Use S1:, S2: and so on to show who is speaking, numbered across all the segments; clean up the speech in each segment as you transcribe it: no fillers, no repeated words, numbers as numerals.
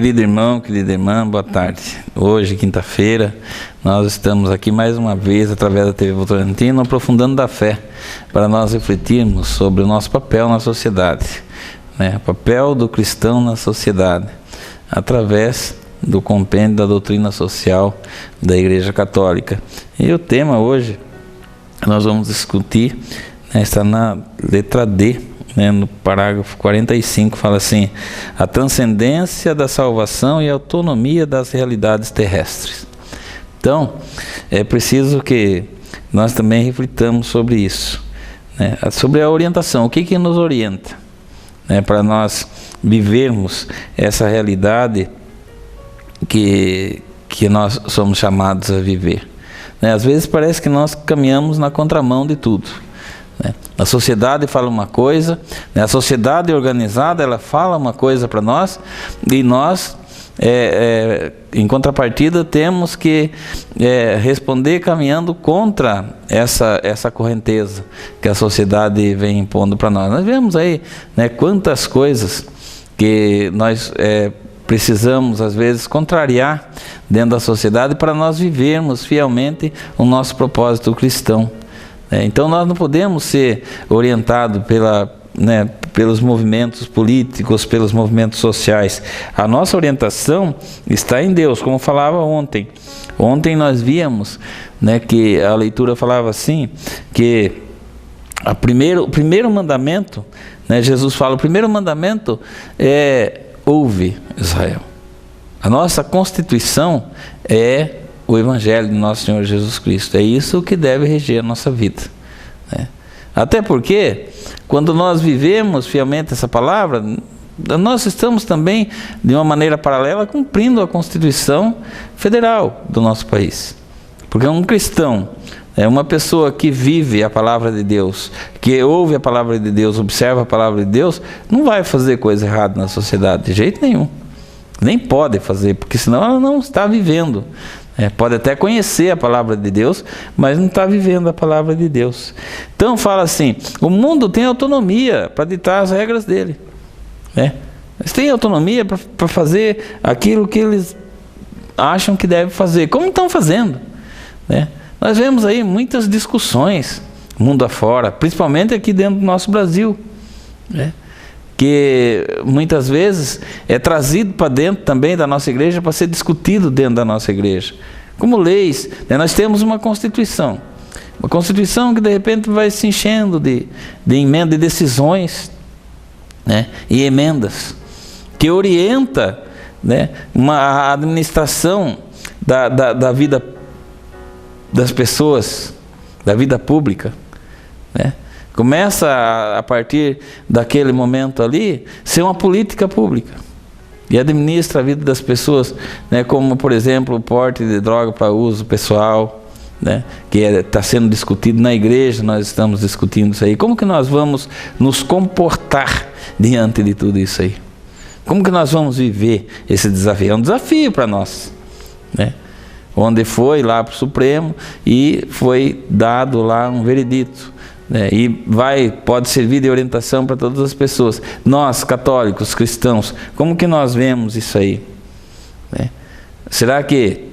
S1: Querido irmão, querida irmã, boa tarde. Hoje, quinta-feira, nós estamos aqui mais uma vez, através da TV Votorantim, aprofundando da fé, para nós refletirmos sobre o nosso papel na sociedade, né? O papel do cristão na sociedade, através do compêndio da doutrina social da Igreja Católica. E o tema hoje, nós vamos discutir, né, está na letra D, no parágrafo 45, fala assim: a transcendência da salvação e a autonomia das realidades terrestres. Então, é preciso que nós também reflitamos sobre isso, né? Sobre a orientação, o que nos orienta, né, para nós vivermos essa realidade que nós somos chamados a viver, né? Às vezes parece que nós caminhamos na contramão de tudo. A sociedade fala uma coisa, a sociedade organizada, ela fala uma coisa para nós, e nós, em contrapartida, temos que responder caminhando contra essa correnteza que a sociedade vem impondo para nós. Nós vemos aí, né, quantas coisas que nós precisamos, às vezes, contrariar dentro da sociedade para nós vivermos fielmente o nosso propósito cristão. Então nós não podemos ser orientados pelos movimentos políticos, pelos movimentos sociais. A nossa orientação está em Deus, como falava ontem. Ontem nós víamos, né, que a leitura falava assim, que o primeiro mandamento, né, Jesus fala, o primeiro mandamento é: ouve, Israel. A nossa Constituição é o Evangelho de nosso Senhor Jesus Cristo. É isso que deve reger a nossa vida, né? Até porque, quando nós vivemos fielmente essa palavra, nós estamos também, de uma maneira paralela, cumprindo a Constituição Federal do nosso país. Porque um cristão, uma pessoa que vive a palavra de Deus, que ouve a palavra de Deus, observa a palavra de Deus, não vai fazer coisa errada na sociedade, de jeito nenhum. Nem pode fazer, porque senão ela não está vivendo. Pode até conhecer a palavra de Deus, mas não está vivendo a palavra de Deus. Então fala assim: o mundo tem autonomia para ditar as regras dele, né? Eles têm autonomia para fazer aquilo que eles acham que devem fazer, como estão fazendo, né? Nós vemos aí muitas discussões, mundo afora, principalmente aqui dentro do nosso Brasil, né? Que muitas vezes é trazido para dentro também da nossa igreja para ser discutido dentro da nossa igreja. Como leis, né? Nós temos uma Constituição que de repente vai se enchendo de emendas, de decisões, né? E emendas, que orienta, né, a administração da vida das pessoas, da vida pública, né? Começa a partir daquele momento ali ser uma política pública e administra a vida das pessoas, né, como por exemplo o porte de droga para uso pessoal, né, que está sendo discutido na igreja. Nós estamos discutindo isso aí. Como que nós vamos nos comportar diante de tudo isso aí? Como que nós vamos viver esse desafio? É um desafio para nós, né? Onde foi lá para o Supremo e foi dado lá um veredito, e pode servir de orientação para todas as pessoas. Nós, católicos, cristãos, como que nós vemos isso aí, né? Será que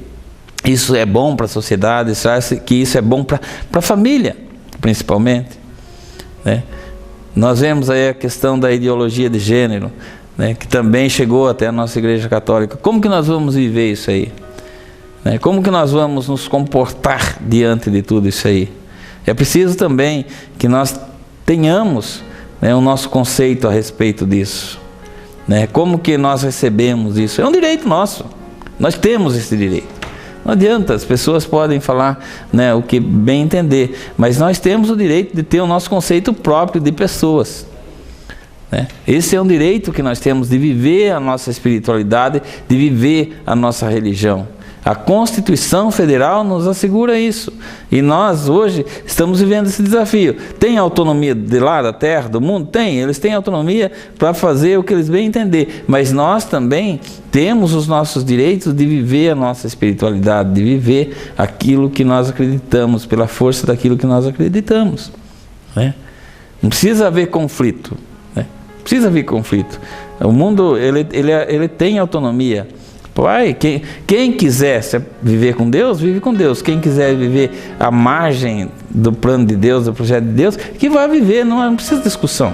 S1: isso é bom para a sociedade? Será que isso é bom para a família, principalmente, né? Nós vemos aí a questão da ideologia de gênero, né, que também chegou até a nossa Igreja Católica. Como que nós vamos viver isso aí, né? Como que nós vamos nos comportar diante de tudo isso aí? É preciso também que nós tenhamos, né, o nosso conceito a respeito disso, né? Como que nós recebemos isso? É um direito nosso, nós temos esse direito. Não adianta, as pessoas podem falar, né, o que bem entender, mas nós temos o direito de ter o nosso conceito próprio de pessoas, né? Esse é um direito que nós temos de viver a nossa espiritualidade, de viver a nossa religião. A Constituição Federal nos assegura isso. E nós hoje estamos vivendo esse desafio. Tem autonomia de lá, da terra, do mundo? Tem. Eles têm autonomia para fazer o que eles bem entender. Mas nós também temos os nossos direitos de viver a nossa espiritualidade, de viver aquilo que nós acreditamos, pela força daquilo que nós acreditamos, né? Não precisa haver conflito, né? precisa vir conflito. O mundo, ele tem autonomia. Pai, quem quiser viver com Deus, vive com Deus. Quem quiser viver à margem do plano de Deus, do projeto de Deus, que vai viver, não precisa de discussão.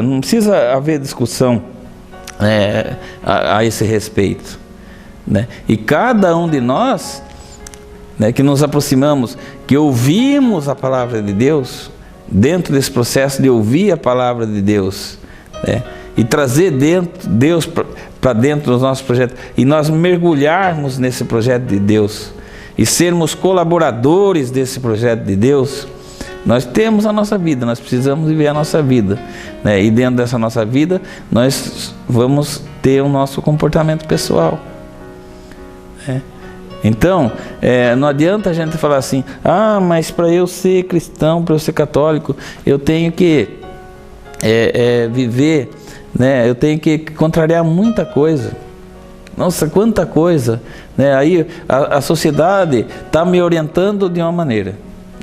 S1: Não precisa haver discussão a esse respeito, né? E cada um de nós, né, que nos aproximamos, que ouvimos a palavra de Deus, dentro desse processo de ouvir a palavra de Deus, né, e trazer Deus para dentro dos nossos projetos, e nós mergulharmos nesse projeto de Deus, e sermos colaboradores desse projeto de Deus, nós temos a nossa vida, nós precisamos viver a nossa vida, né, e dentro dessa nossa vida, nós vamos ter o nosso comportamento pessoal, né? Então, não adianta a gente falar assim, mas para eu ser cristão, para eu ser católico, eu tenho que viver, né? Eu tenho que contrariar muita coisa. Nossa, quanta coisa, né? Aí a sociedade está me orientando de uma maneira,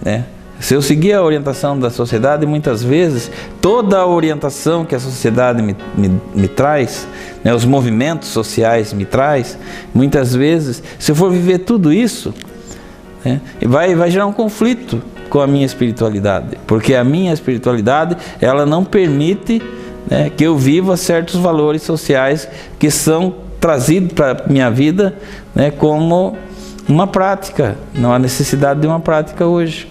S1: né? Se eu seguir a orientação da sociedade, muitas vezes, toda a orientação que a sociedade me traz, né, os movimentos sociais me traz, muitas vezes, se eu for viver tudo isso, né, vai gerar um conflito com a minha espiritualidade, porque a minha espiritualidade, ela não permite, né, que eu viva certos valores sociais que são trazidos para a minha vida, né, como uma prática. Não há necessidade de uma prática hoje.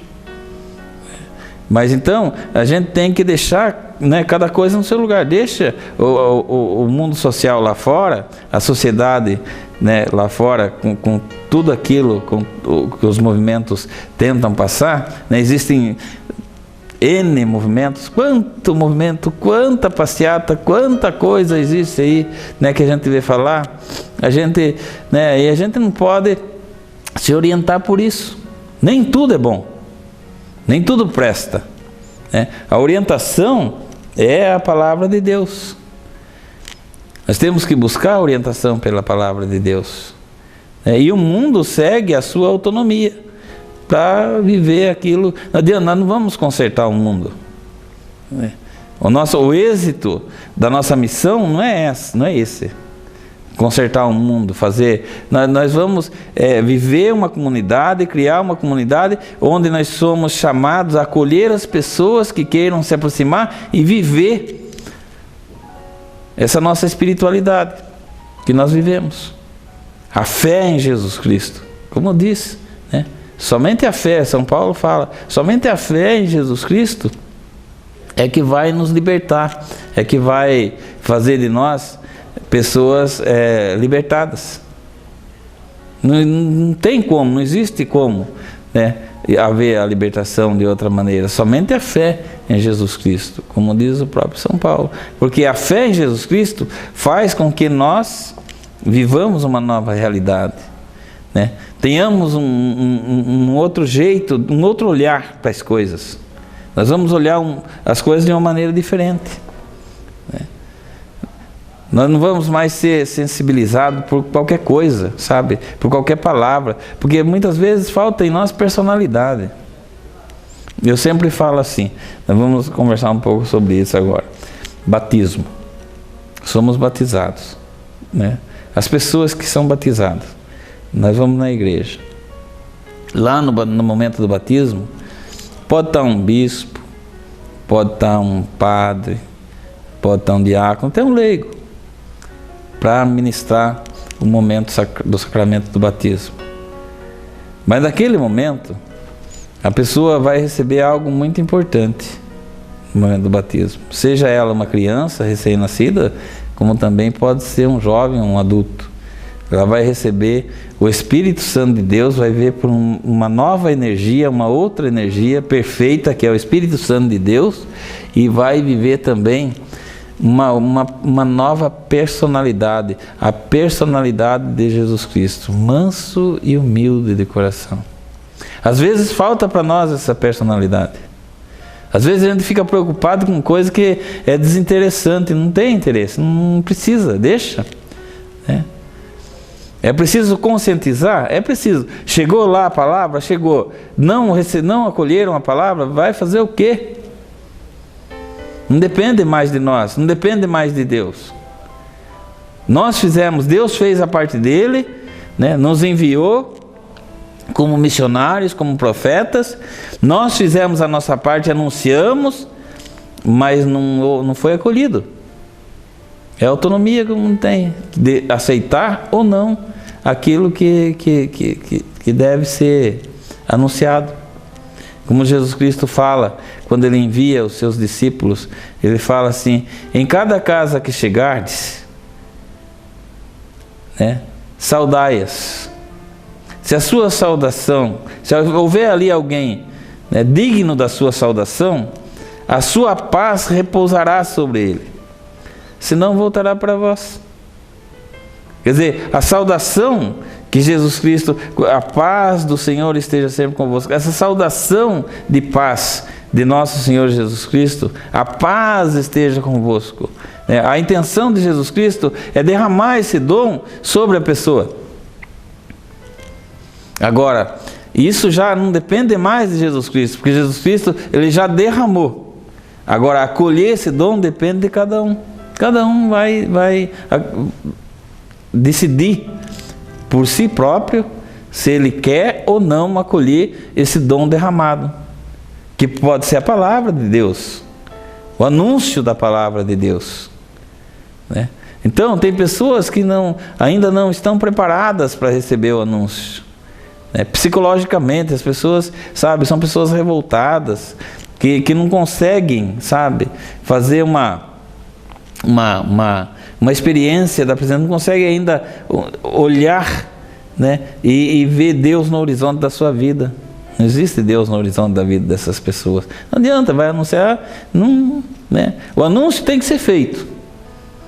S1: Mas então, a gente tem que deixar, né, cada coisa no seu lugar. Deixa o mundo social lá fora, a sociedade, né, lá fora, com tudo aquilo que os movimentos tentam passar, né, existem N movimentos, quanto movimento, quanta passeata, quanta coisa existe aí, né, que a gente vê falar. E a gente não pode se orientar por isso. Nem tudo é bom. Nem tudo presta, né? A orientação é a palavra de Deus. Nós temos que buscar a orientação pela palavra de Deus, né? E o mundo segue a sua autonomia para viver aquilo. Nós não vamos consertar o mundo, né? O êxito da nossa missão não é esse. Consertar o mundo, nós vamos viver uma comunidade, criar uma comunidade onde nós somos chamados a acolher as pessoas que queiram se aproximar e viver essa nossa espiritualidade que nós vivemos, a fé em Jesus Cristo, como eu disse, né? Somente a fé, São Paulo fala, somente a fé em Jesus Cristo é que vai nos libertar, é que vai fazer de nós pessoas libertadas. Não tem como, não existe como, né, haver a libertação de outra maneira. Somente a fé em Jesus Cristo, como diz o próprio São Paulo. Porque a fé em Jesus Cristo faz com que nós vivamos uma nova realidade, né? Tenhamos um outro jeito, um outro olhar para as coisas. Nós vamos olhar as coisas de uma maneira diferente, né? Nós não vamos mais ser sensibilizados por qualquer coisa, sabe? Por qualquer palavra. Porque muitas vezes falta em nós personalidade. Eu sempre falo assim, nós vamos conversar um pouco sobre isso agora. Batismo. Somos batizados, né? As pessoas que são batizadas, nós vamos na igreja. Lá no momento do batismo, pode estar um bispo, pode estar um padre, pode estar um diácono, até um leigo, para ministrar o momento do sacramento do batismo. Mas naquele momento, a pessoa vai receber algo muito importante no momento do batismo. Seja ela uma criança recém-nascida, como também pode ser um jovem, um adulto. Ela vai receber o Espírito Santo de Deus, vai ver por uma nova energia, uma outra energia perfeita, que é o Espírito Santo de Deus, e vai viver também uma nova personalidade, a personalidade de Jesus Cristo, manso e humilde de coração. Às vezes falta para nós essa personalidade. Às vezes a gente fica preocupado com coisa que é desinteressante, não tem interesse, não precisa, deixa, né? É preciso conscientizar? É preciso. Chegou lá a palavra? Chegou. Não acolheram a palavra? Vai fazer o quê? Não depende mais de nós, não depende mais de Deus. Nós fizemos, Deus fez a parte dele, né? Nos enviou como missionários, como profetas. Nós fizemos a nossa parte, anunciamos, mas não foi acolhido. É a autonomia que não tem de aceitar ou não aquilo que deve ser anunciado. Como Jesus Cristo fala, quando Ele envia os seus discípulos, Ele fala assim: em cada casa que chegardes, né, saudai-as. Se a sua saudação, se houver ali alguém, né, digno da sua saudação, a sua paz repousará sobre ele, senão voltará para vós. Quer dizer, a saudação que Jesus Cristo, a paz do Senhor esteja sempre convosco, essa saudação de paz de nosso Senhor Jesus Cristo, a paz esteja convosco. A intenção de Jesus Cristo é derramar esse dom sobre a pessoa. Agora, isso já não depende mais de Jesus Cristo, porque Jesus Cristo, Ele já derramou. Agora, acolher esse dom depende de cada um. Cada um vai decidir por si próprio se ele quer ou não acolher esse dom derramado, que pode ser a palavra de Deus, o anúncio da palavra de Deus, né? Então, tem pessoas que ainda não estão preparadas para receber o anúncio, né? Psicologicamente, as pessoas, sabe, são pessoas revoltadas, que não conseguem, sabe, fazer uma experiência da presença, não consegue ainda olhar, né, e ver Deus no horizonte da sua vida. Não existe Deus no horizonte da vida dessas pessoas. Não adianta, vai anunciar, não, né? O anúncio tem que ser feito,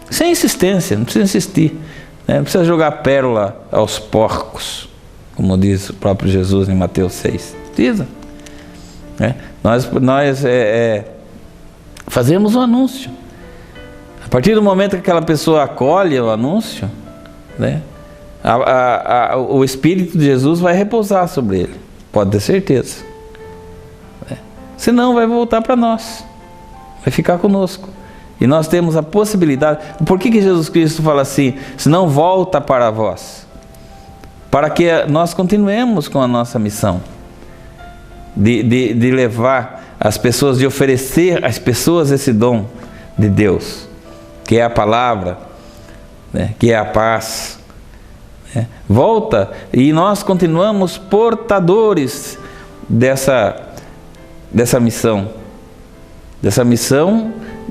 S1: sem insistência, não precisa insistir, né? Não precisa jogar pérola aos porcos, como diz o próprio Jesus em Mateus 6. Precisa, né? Nós fazemos o anúncio. A partir do momento que aquela pessoa acolhe o anúncio, né, o Espírito de Jesus vai repousar sobre ele, pode ter certeza, né? Senão vai voltar para nós, vai ficar conosco. E nós temos a possibilidade. Por que Jesus Cristo fala assim? Senão volta para vós, para que nós continuemos com a nossa missão de levar as pessoas, de oferecer às pessoas esse dom de Deus, que é a palavra, né, que é a paz, né? Volta e nós continuamos portadores dessa missão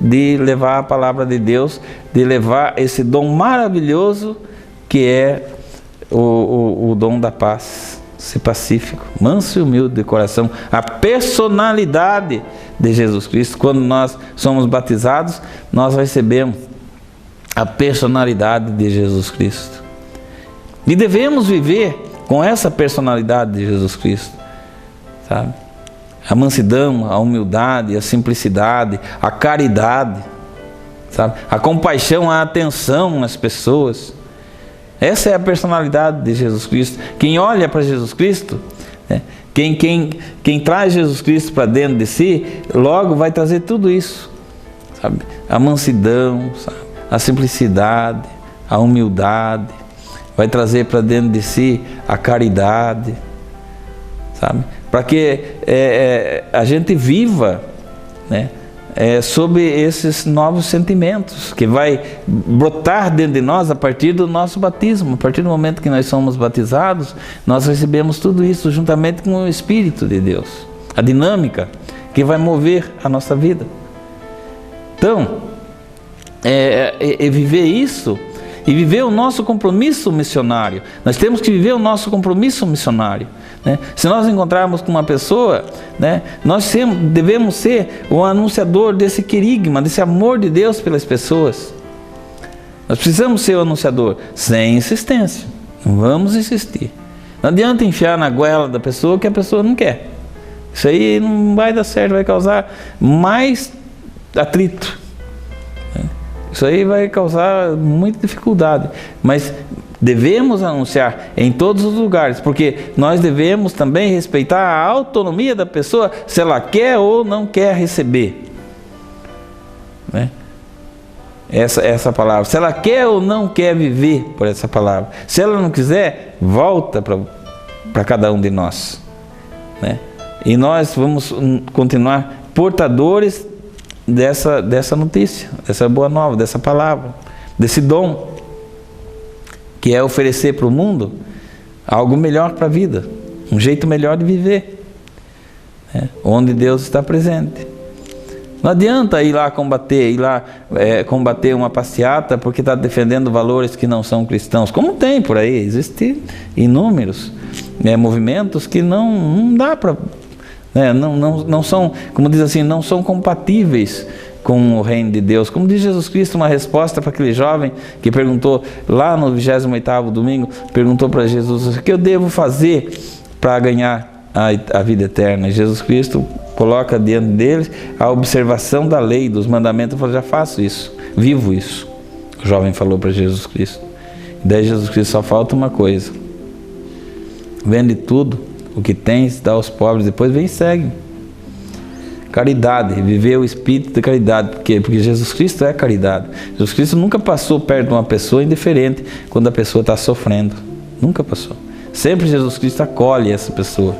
S1: de levar a palavra de Deus, de levar esse dom maravilhoso que é o dom da paz, ser pacífico, manso e humilde de coração, a personalidade de Jesus Cristo. Quando nós somos batizados, nós recebemos a personalidade de Jesus Cristo. E devemos viver com essa personalidade de Jesus Cristo, sabe? A mansidão, a humildade, a simplicidade, a caridade, sabe? A compaixão, a atenção às pessoas. Essa é a personalidade de Jesus Cristo. Quem olha para Jesus Cristo, né? Quem traz Jesus Cristo para dentro de si, logo vai trazer tudo isso, sabe? A mansidão, sabe? A simplicidade, a humildade, vai trazer para dentro de si a caridade, sabe? Para que a gente viva, né, sob esses novos sentimentos que vai brotar dentro de nós a partir do nosso batismo. A partir do momento que nós somos batizados, nós recebemos tudo isso juntamente com o Espírito de Deus, a dinâmica que vai mover a nossa vida. Então, viver isso e viver o nosso compromisso missionário. Nós temos que viver o nosso compromisso missionário, né? Se nós encontrarmos com uma pessoa, né, nós devemos ser o anunciador desse querigma, desse amor de Deus pelas pessoas. Nós precisamos ser o anunciador, sem insistência. Não vamos insistir. Não adianta enfiar na goela da pessoa que a pessoa não quer. Isso aí não vai dar certo, vai causar mais atrito. Isso aí vai causar muita dificuldade. Mas devemos anunciar em todos os lugares, porque nós devemos também respeitar a autonomia da pessoa, se ela quer ou não quer receber. né? Essa palavra, se ela quer ou não quer viver por essa palavra. Se ela não quiser, volta para cada um de nós, né? E nós vamos continuar portadores dessa notícia, dessa boa nova, dessa palavra, desse dom, que é oferecer para o mundo algo melhor para a vida, um jeito melhor de viver, né? Onde Deus está presente. Não adianta ir lá combater uma passeata porque está defendendo valores que não são cristãos. Como tem por aí, existem inúmeros movimentos que não dá para, né, não são, como diz assim, não são compatíveis com o reino de Deus. Como diz Jesus Cristo, uma resposta para aquele jovem que perguntou lá no 28º domingo, perguntou para Jesus: o que eu devo fazer para ganhar a vida eterna? E Jesus Cristo coloca diante deles a observação da lei, dos mandamentos. Ele falou: já faço isso, vivo isso. O jovem falou para Jesus Cristo. E daí Jesus Cristo: só falta uma coisa, vende tudo o que tens, dá aos pobres, depois vem e segue. Caridade, viver o espírito de caridade. Por quê? Porque Jesus Cristo é caridade. Jesus Cristo nunca passou perto de uma pessoa indiferente quando a pessoa está sofrendo. Nunca passou. Sempre Jesus Cristo acolhe essa pessoa,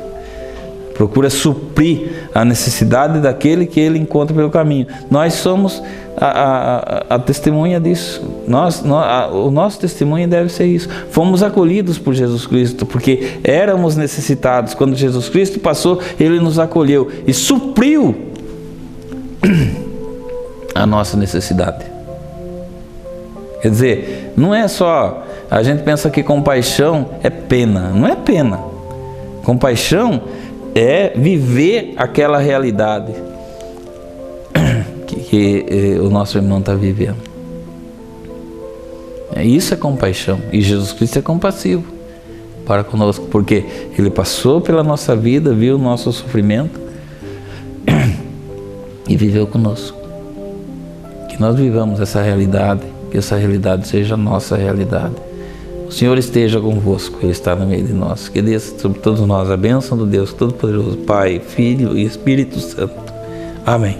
S1: procura suprir a necessidade daquele que ele encontra pelo caminho. Nós somos a testemunha disso. O nosso testemunho deve ser isso. Fomos acolhidos por Jesus Cristo, porque éramos necessitados. Quando Jesus Cristo passou, Ele nos acolheu e supriu a nossa necessidade. Quer dizer, não é só... A gente pensa que compaixão é pena. Não é pena. Compaixão é viver aquela realidade que o nosso irmão está vivendo. Isso é compaixão. E Jesus Cristo é compassivo para conosco, porque Ele passou pela nossa vida, viu o nosso sofrimento e viveu conosco. Que nós vivamos essa realidade, que essa realidade seja a nossa realidade. O Senhor esteja convosco, Ele está no meio de nós. Que desça sobre todos nós a bênção do Deus Todo-Poderoso, Pai, Filho e Espírito Santo. Amém.